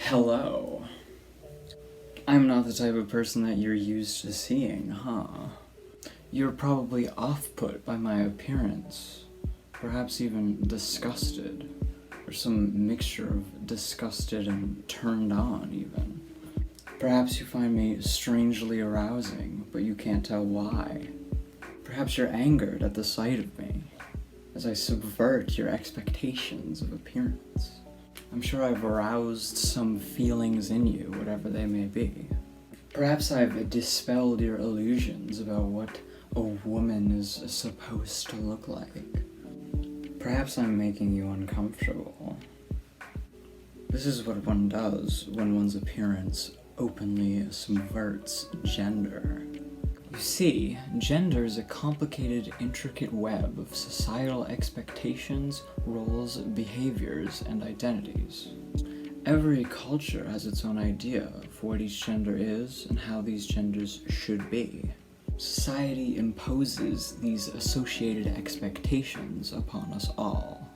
Hello. I'm not the type of person that you're used to seeing, huh? You're probably off-put by my appearance, perhaps even disgusted, or some mixture of disgusted and turned on, even. Perhaps you find me strangely arousing, but you can't tell why. Perhaps you're angered at the sight of me, as I subvert your expectations of appearance. I'm sure I've aroused some feelings in you, whatever they may be. Perhaps I've dispelled your illusions about what a woman is supposed to look like. Perhaps I'm making you uncomfortable. This is what one does when one's appearance openly subverts gender. You see, gender is a complicated, intricate web of societal expectations, roles, behaviors, and identities. Every culture has its own idea of what each gender is and how these genders should be. Society imposes these associated expectations upon us all.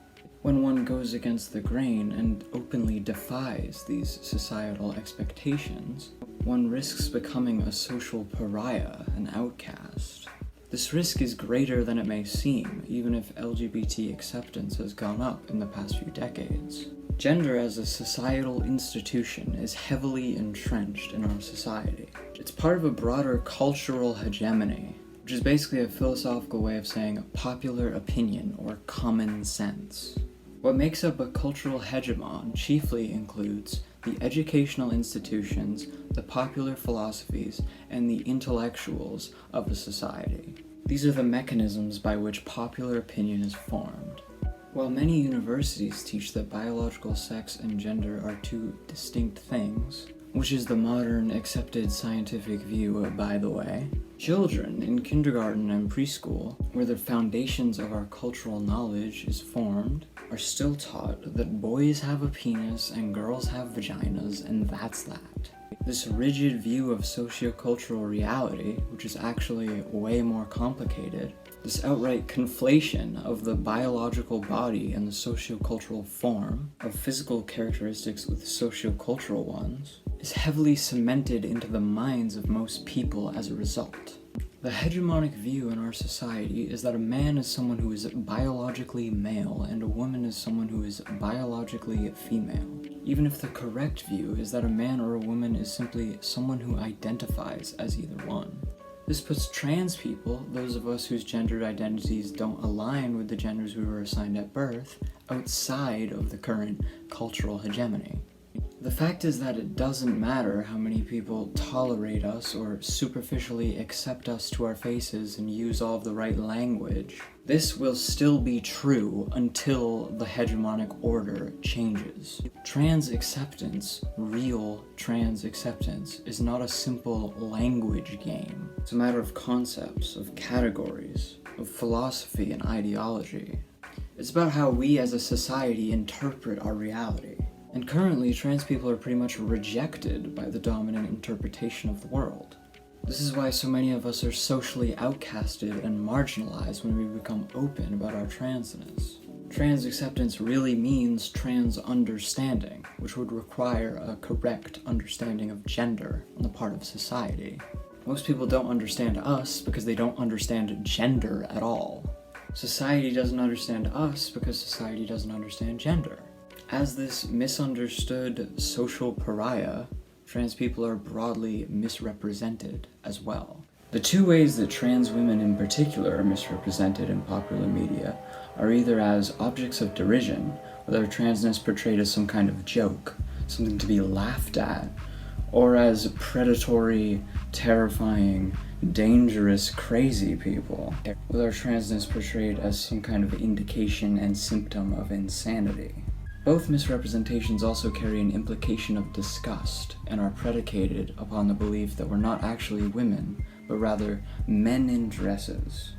When one goes against the grain and openly defies these societal expectations, one risks becoming a social pariah, an outcast. This risk is greater than it may seem, even if LGBT acceptance has gone up in the past few decades. Gender as a societal institution is heavily entrenched in our society. It's part of a broader cultural hegemony, which is basically a philosophical way of saying popular opinion or common sense. What makes up a cultural hegemon chiefly includes the educational institutions, the popular philosophies, and the intellectuals of a society. These are the mechanisms by which popular opinion is formed. While many universities teach that biological sex and gender are two distinct things, which is the modern accepted scientific view, by the way, children in kindergarten and preschool, where the foundations of our cultural knowledge is formed, are still taught that boys have a penis and girls have vaginas, and that's that. This rigid view of sociocultural reality, which is actually way more complicated, this outright conflation of the biological body and the sociocultural form of physical characteristics with sociocultural ones, is heavily cemented into the minds of most people as a result. The hegemonic view in our society is that a man is someone who is biologically male and a woman is someone who is biologically female, even if the correct view is that a man or a woman is simply someone who identifies as either one. This puts trans people, those of us whose gendered identities don't align with the genders we were assigned at birth, outside of the current cultural hegemony. The fact is that it doesn't matter how many people tolerate us or superficially accept us to our faces and use all of the right language. This will still be true until the hegemonic order changes. Trans acceptance, real trans acceptance, is not a simple language game. It's a matter of concepts, of categories, of philosophy and ideology. It's about how we as a society interpret our reality. And currently, trans people are pretty much rejected by the dominant interpretation of the world. This is why so many of us are socially outcasted and marginalized when we become open about our transness. Trans acceptance really means trans understanding, which would require a correct understanding of gender on the part of society. Most people don't understand us because they don't understand gender at all. Society doesn't understand us because society doesn't understand gender. As this misunderstood social pariah, trans people are broadly misrepresented as well. The two ways that trans women in particular are misrepresented in popular media are either as objects of derision, with their transness portrayed as some kind of joke, something to be laughed at, or as predatory, terrifying, dangerous, crazy people, with our transness portrayed as some kind of indication and symptom of insanity. Both misrepresentations also carry an implication of disgust and are predicated upon the belief that we're not actually women, but rather men in dresses.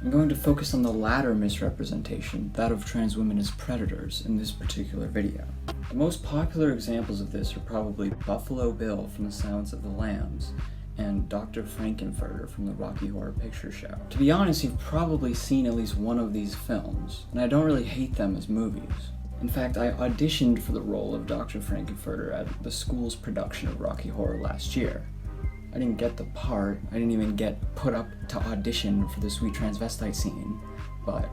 I'm going to focus on the latter misrepresentation, that of trans women as predators, in this particular video. The most popular examples of this are probably Buffalo Bill from The Silence of the Lambs and Dr. Frankenfurter from the Rocky Horror Picture Show. To be honest, you've probably seen at least one of these films, and I don't really hate them as movies. In fact, I auditioned for the role of Dr. Frankenfurter at the school's production of Rocky Horror last year. I didn't get the part, I didn't even get put up to audition for the sweet transvestite scene, but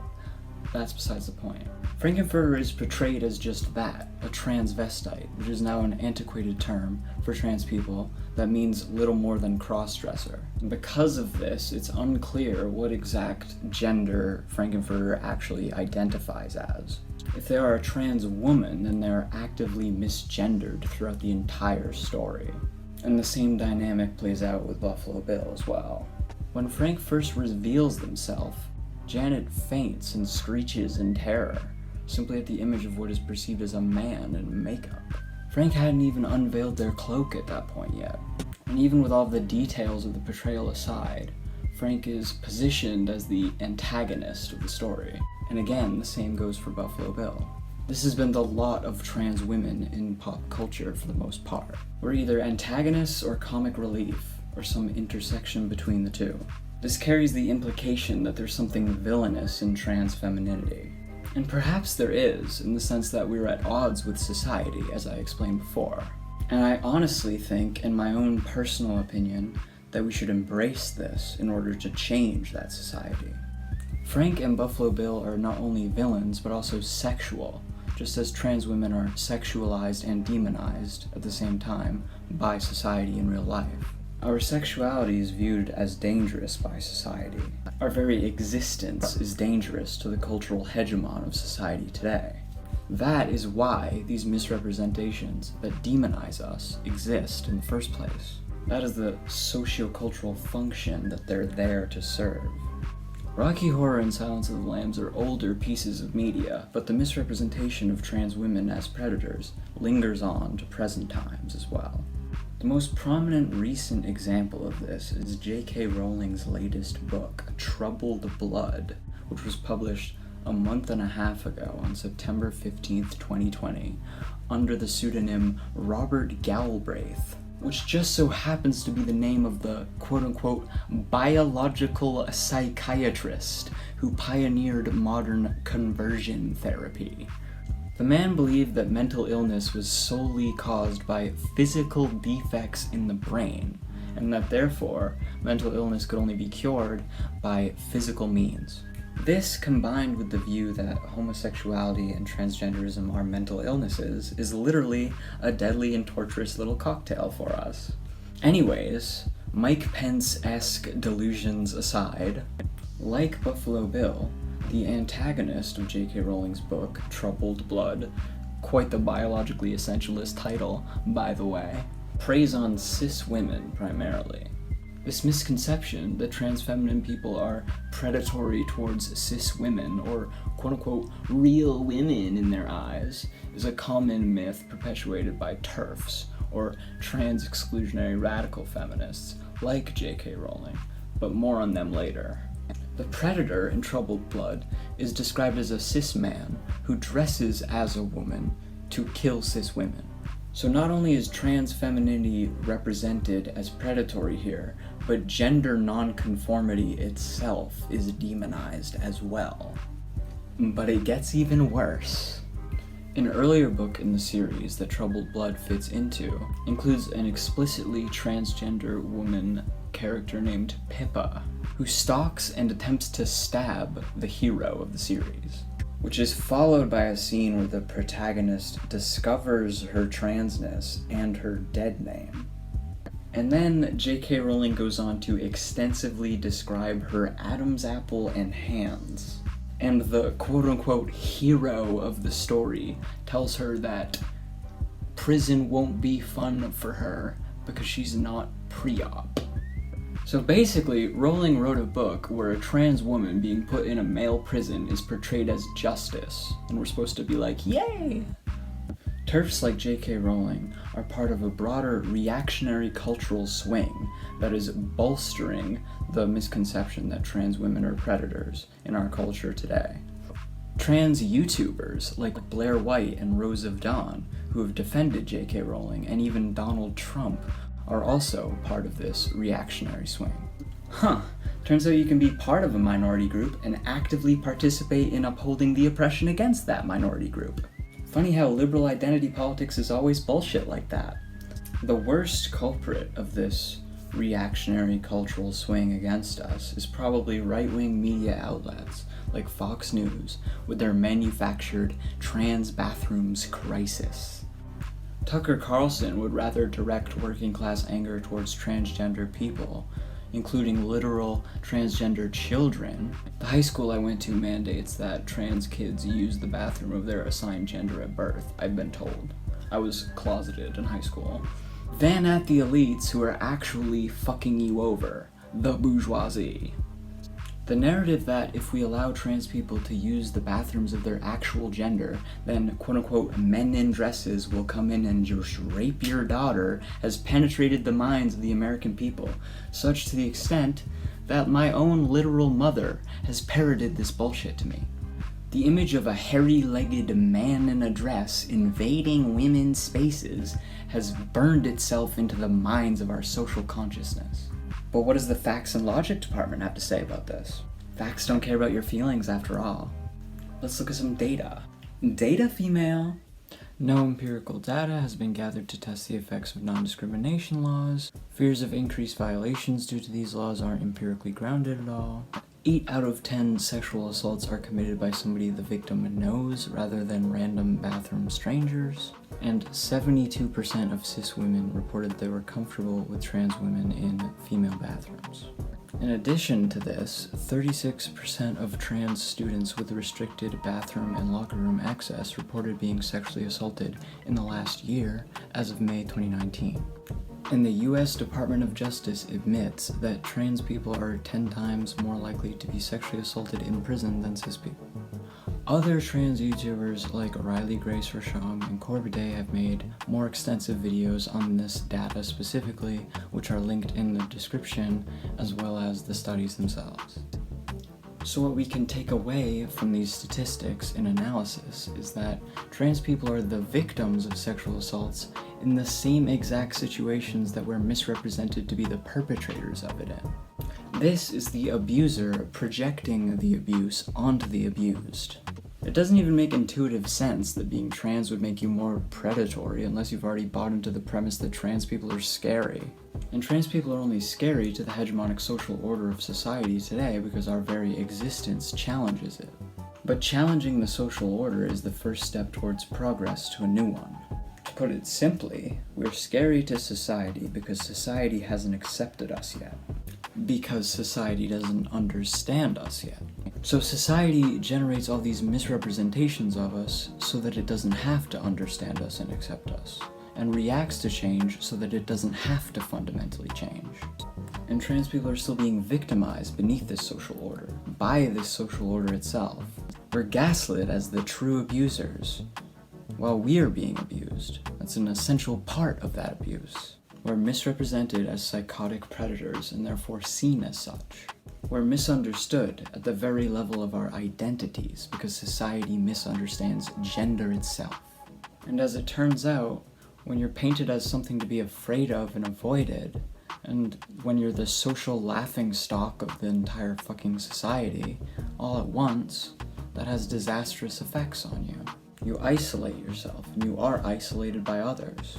that's besides the point. Frankenfurter is portrayed as just that, a transvestite, which is now an antiquated term for trans people that means little more than cross-dresser. And because of this, it's unclear what exact gender Frankenfurter actually identifies as. If they are a trans woman, then they are actively misgendered throughout the entire story. And the same dynamic plays out with Buffalo Bill as well. When Frank first reveals himself, Janet faints and screeches in terror, simply at the image of what is perceived as a man in makeup. Frank hadn't even unveiled their cloak at that point yet. And even with all the details of the portrayal aside, Frank is positioned as the antagonist of the story. And again, the same goes for Buffalo Bill. This has been the lot of trans women in pop culture for the most part. We're either antagonists or comic relief, or some intersection between the two. This carries the implication that there's something villainous in trans femininity. And perhaps there is, in the sense that we're at odds with society, as I explained before. And I honestly think, in my own personal opinion, that we should embrace this in order to change that society. Frank and Buffalo Bill are not only villains, but also sexual, just as trans women are sexualized and demonized at the same time by society in real life. Our sexuality is viewed as dangerous by society. Our very existence is dangerous to the cultural hegemon of society today. That is why these misrepresentations that demonize us exist in the first place. That is the sociocultural function that they're there to serve. Rocky Horror and Silence of the Lambs are older pieces of media, but the misrepresentation of trans women as predators lingers on to present times as well. The most prominent recent example of this is J.K. Rowling's latest book, Troubled Blood, which was published a month and a half ago on September 15th, 2020, under the pseudonym Robert Galbraith, which just so happens to be the name of the quote-unquote biological psychiatrist who pioneered modern conversion therapy. The man believed that mental illness was solely caused by physical defects in the brain, and that therefore mental illness could only be cured by physical means. This, combined with the view that homosexuality and transgenderism are mental illnesses, is literally a deadly and torturous little cocktail for us. Anyways, Mike Pence-esque delusions aside, like Buffalo Bill, the antagonist of J.K. Rowling's book, Troubled Blood, quite the biologically essentialist title, by the way, preys on cis women primarily. This misconception that trans feminine people are predatory towards cis women, or quote-unquote real women in their eyes, is a common myth perpetuated by TERFs, or trans exclusionary radical feminists, like J.K. Rowling, but more on them later. The predator in Troubled Blood is described as a cis man who dresses as a woman to kill cis women. So not only is trans femininity represented as predatory here, but gender nonconformity itself is demonized as well. But it gets even worse. An earlier book in the series that Troubled Blood fits into includes an explicitly transgender woman character named Pippa, who stalks and attempts to stab the hero of the series, which is followed by a scene where the protagonist discovers her transness and her dead name. And then J.K. Rowling goes on to extensively describe her Adam's apple and hands. And the quote-unquote hero of the story tells her that prison won't be fun for her because she's not pre-op. So basically, Rowling wrote a book where a trans woman being put in a male prison is portrayed as justice, and we're supposed to be like, yay! TERFs like J.K. Rowling are part of a broader reactionary cultural swing that is bolstering the misconception that trans women are predators in our culture today. Trans YouTubers like Blair White and Rose of Dawn, who have defended J.K. Rowling, and even Donald Trump, are also part of this reactionary swing. Turns out you can be part of a minority group and actively participate in upholding the oppression against that minority group. Funny how liberal identity politics is always bullshit like that. The worst culprit of this reactionary cultural swing against us is probably right-wing media outlets like Fox News with their manufactured trans bathrooms crisis. Tucker Carlson would rather direct working-class anger towards transgender people, including literal transgender children. The high school I went to mandates that trans kids use the bathroom of their assigned gender at birth, I've been told. I was closeted in high school. Than at the elites who are actually fucking you over, the bourgeoisie. The narrative that if we allow trans people to use the bathrooms of their actual gender, then quote-unquote men in dresses will come in and just rape your daughter has penetrated the minds of the American people, such to the extent that my own literal mother has parroted this bullshit to me. The image of a hairy-legged man in a dress invading women's spaces has burned itself into the minds of our social consciousness. But what does the facts and logic department have to say about this? Facts don't care about your feelings after all. Let's look at some data. Data female. No empirical data has been gathered to test the effects of non-discrimination laws. Fears of increased violations due to these laws aren't empirically grounded at all. 8 out of 10 sexual assaults are committed by somebody the victim knows rather than random bathroom strangers. And 72% of cis women reported they were comfortable with trans women in female bathrooms. In addition to this, 36% of trans students with restricted bathroom and locker room access reported being sexually assaulted in the last year as of May 2019. And the US Department of Justice admits that trans people are 10 times more likely to be sexually assaulted in prison than cis people. Other trans YouTubers like Grace Roshong and Korviday have made more extensive videos on this data specifically, which are linked in the description, as well as the studies themselves. So what we can take away from these statistics and analysis is that trans people are the victims of sexual assaults in the same exact situations that we're misrepresented to be the perpetrators of it in. This is the abuser projecting the abuse onto the abused. It doesn't even make intuitive sense that being trans would make you more predatory unless you've already bought into the premise that trans people are scary. And trans people are only scary to the hegemonic social order of society today because our very existence challenges it. But challenging the social order is the first step towards progress to a new one. To put it simply, we're scary to society because society hasn't accepted us yet. Because society doesn't understand us yet. So society generates all these misrepresentations of us so that it doesn't have to understand us and accept us, and reacts to change so that it doesn't have to fundamentally change. And trans people are still being victimized beneath this social order, by this social order itself. We're gaslit as the true abusers, while we're being abused. That's an essential part of that abuse. We're misrepresented as psychotic predators and therefore seen as such. We're misunderstood at the very level of our identities because society misunderstands gender itself. And as it turns out, when you're painted as something to be afraid of and avoided, and when you're the social laughingstock of the entire fucking society, all at once, that has disastrous effects on you. You isolate yourself, and you are isolated by others.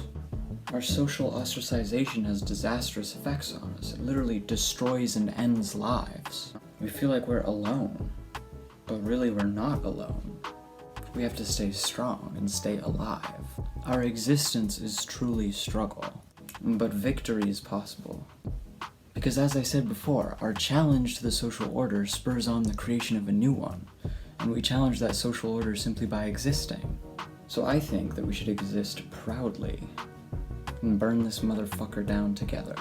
Our social ostracization has disastrous effects on us. It literally destroys and ends lives. We feel like we're alone, but really we're not alone. We have to stay strong and stay alive. Our existence is truly struggle, but victory is possible. Because as I said before, our challenge to the social order spurs on the creation of a new one, and we challenge that social order simply by existing. So I think that we should exist proudly and burn this motherfucker down together.